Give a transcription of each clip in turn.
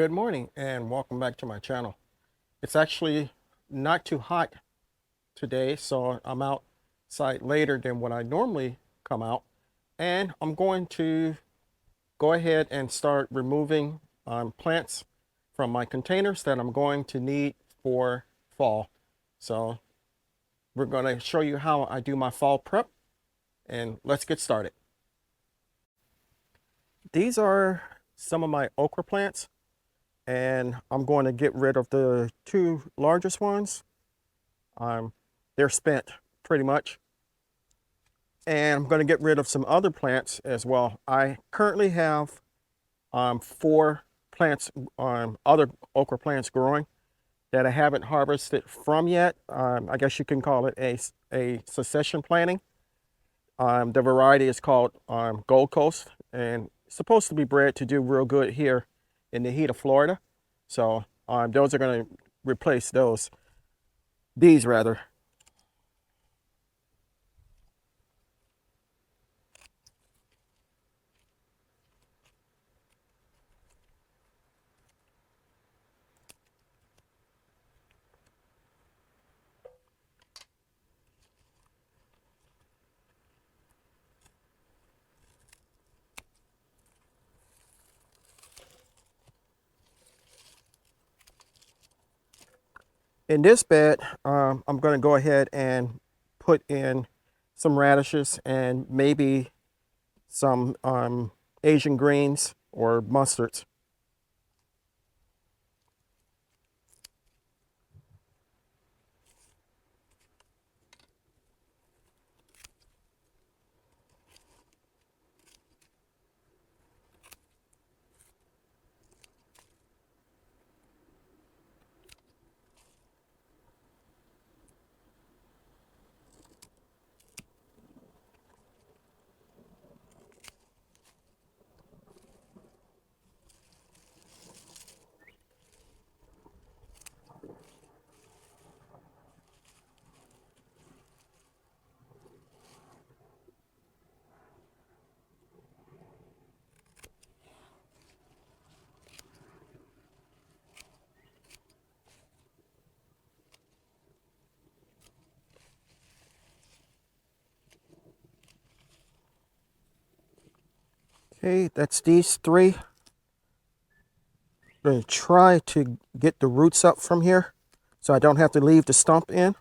Good morning and welcome back to my channel. It's actually not too hot today, so I'm outside later than what I normally come out, and I'm going to go ahead and start removing plants from my containers that I'm going to need for fall. So we're going to show you how I do my fall prep, and let's get started. These are some of my okra plants, and I'm going to get rid of the two largest ones. They're spent pretty much. And I'm going to get rid of some other plants as well. I currently have 4 plants, other okra plants growing that I haven't harvested from yet. I guess you can call it a succession planting. The variety is called Gold Coast, and it's supposed to be bred to do real good here in the heat of Florida. So those are going to replace these rather. In this bed, I'm going to go ahead and put in some radishes and maybe some Asian greens or mustards. Okay, that's these 3. I'm going to try to get the roots up from here so I don't have to leave the stump in.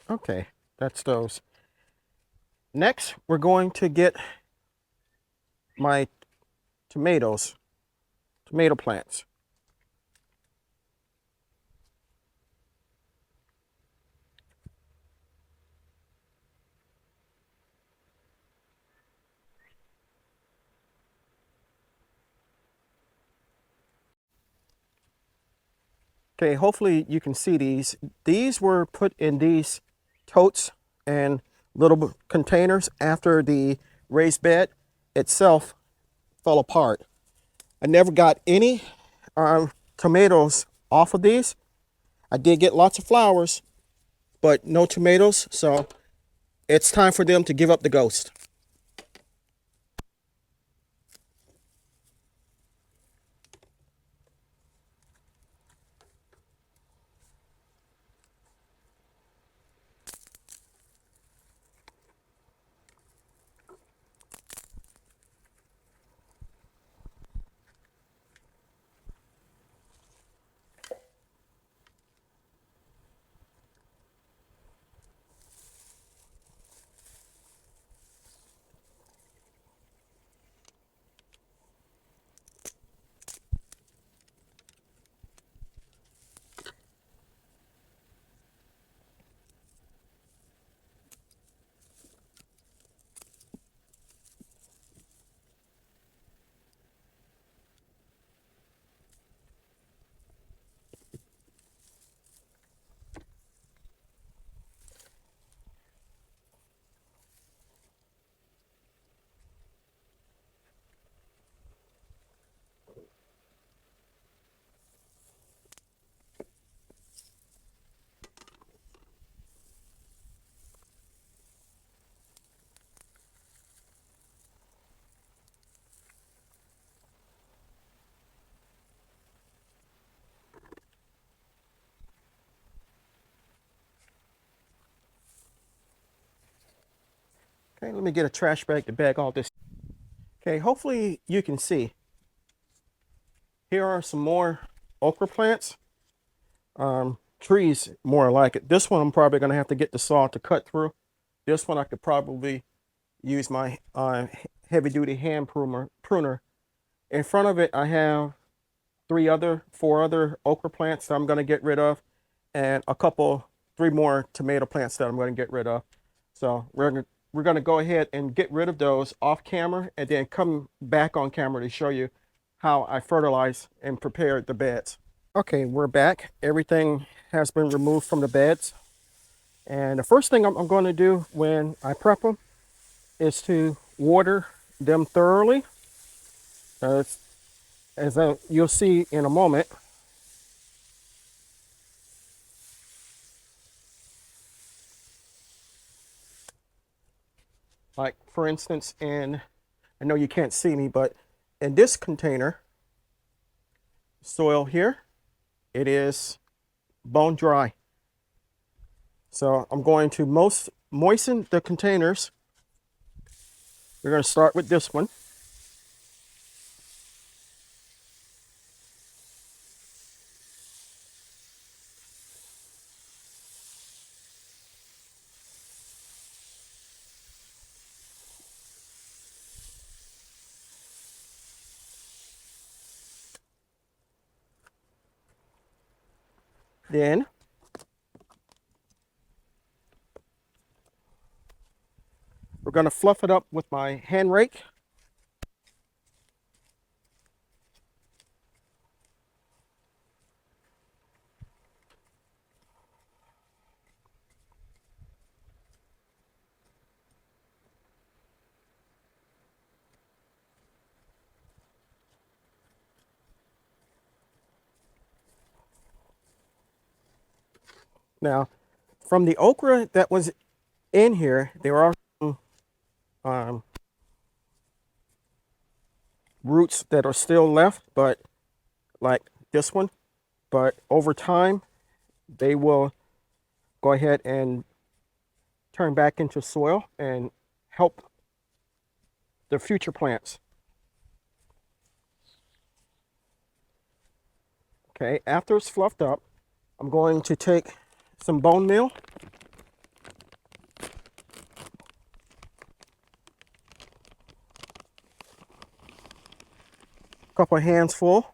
Okay, that's those. Next, we're going to get my tomato plants. Okay, hopefully you can see these. These were put in these totes and little containers after the raised bed itself fell apart. I never got any tomatoes off of these. I did get lots of flowers, but no tomatoes, so it's time for them to give up the ghost. Okay, let me get a trash bag to bag all this. Okay, hopefully you can see. Here are some more okra plants. Trees, more like it. This one I'm probably going to have to get the saw to cut through. This one I could probably use my heavy-duty hand pruner. In front of it, I have four other okra plants that I'm going to get rid of, and three more tomato plants that I'm going to get rid of. So we're going to go ahead and get rid of those off camera, and then come back on camera to show you how I fertilize and prepare the beds. Okay, we're back. Everything has been removed from the beds. And the first thing I'm going to do when I prep them is to water them thoroughly. You'll see in a moment. Like, for instance, I know you can't see me, but in this container, soil here, it is bone dry. So I'm going to moisten the containers. We're going to start with this one. Then we're going to fluff it up with my hand rake. Now, from the okra that was in here, there are some roots that are still left, but like this one. But over time, they will go ahead and turn back into soil and help the future plants. Okay, after it's fluffed up, I'm going to take some bone meal. A couple of hands full.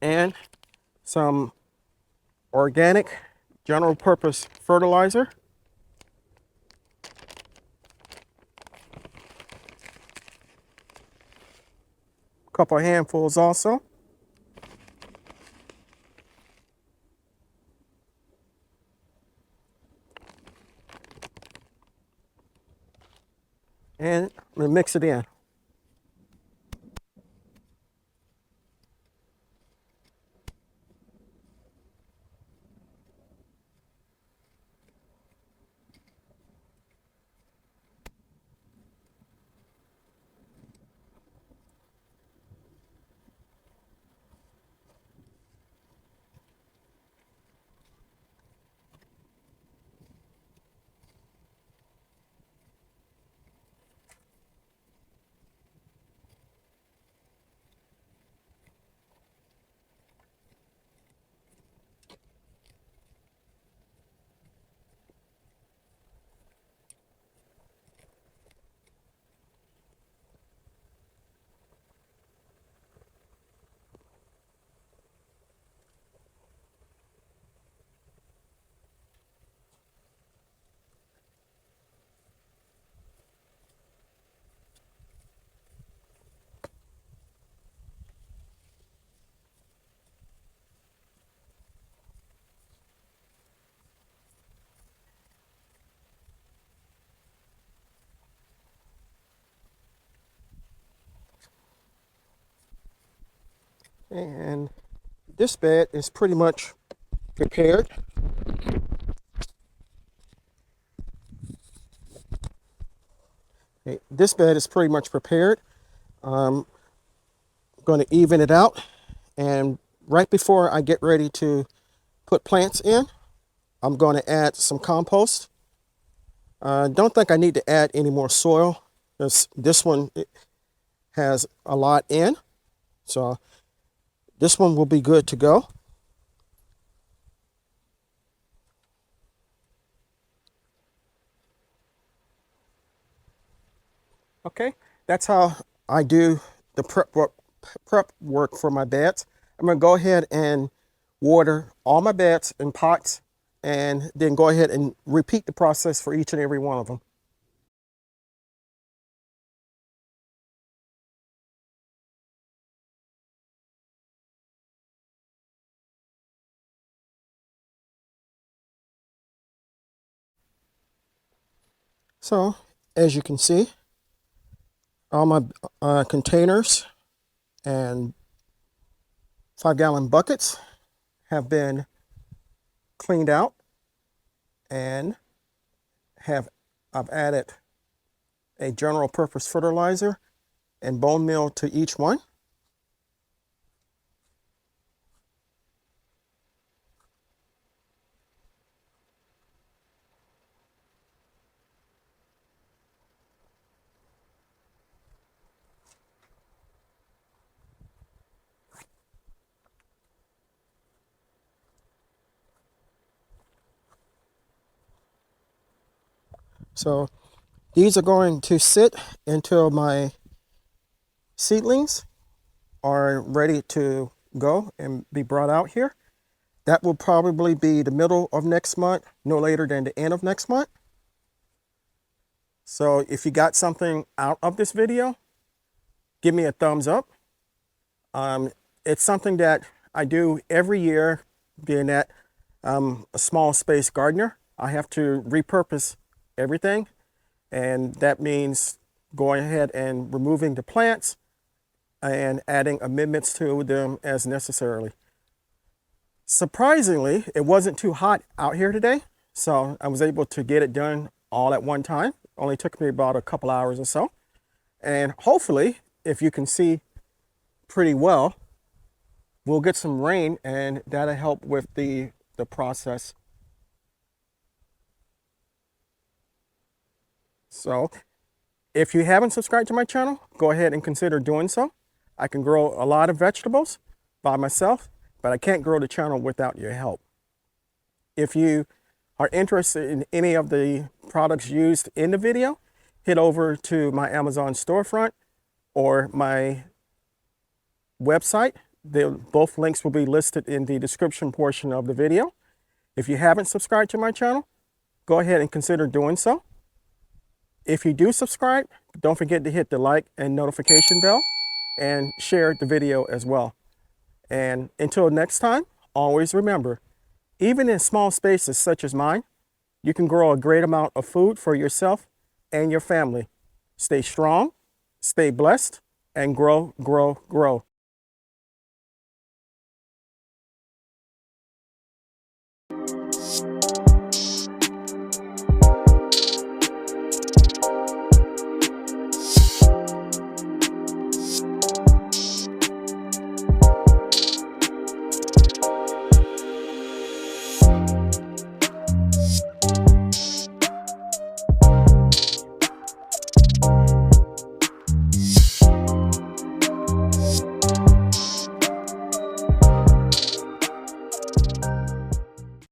And some organic general purpose fertilizer. A couple of handfuls also. And I'm going to mix it in. And this bed is pretty much prepared. Okay, this bed is pretty much prepared. I'm going to even it out, and right before I get ready to put plants in, I'm going to add some compost. Don't think I need to add any more soil, because this one has a lot in, so this one will be good to go. Okay, that's how I do the prep work for my beds. I'm going to go ahead and water all my beds in pots, and then go ahead and repeat the process for each and every one of them. So, as you can see, all my containers and 5-gallon buckets have been cleaned out, and I've added a general purpose fertilizer and bone meal to each one. So these are going to sit until my seedlings are ready to go and be brought out here. That will probably be the middle of next month, no later than the end of next month. So if you got something out of this video, give me a thumbs up. It's something that I do every year, being that I'm a small space gardener. I have to repurpose everything, and that means going ahead and removing the plants and adding amendments to them as necessarily. Surprisingly, it wasn't too hot out here today, so I was able to get it done all at one time. Only took me about a couple hours or so. And hopefully, if you can see pretty well, we'll get some rain, and that'll help with the process. So if you haven't subscribed to my channel, go ahead and consider doing so. I can grow a lot of vegetables by myself, but I can't grow the channel without your help. If you are interested in any of the products used in the video, head over to my Amazon storefront or my website. Both links will be listed in the description portion of the video. If you haven't subscribed to my channel, go ahead and consider doing so. If you do subscribe, don't forget to hit the like and notification bell and share the video as well. And until next time, always remember, even in small spaces such as mine, you can grow a great amount of food for yourself and your family. Stay strong, stay blessed, and grow, grow, grow.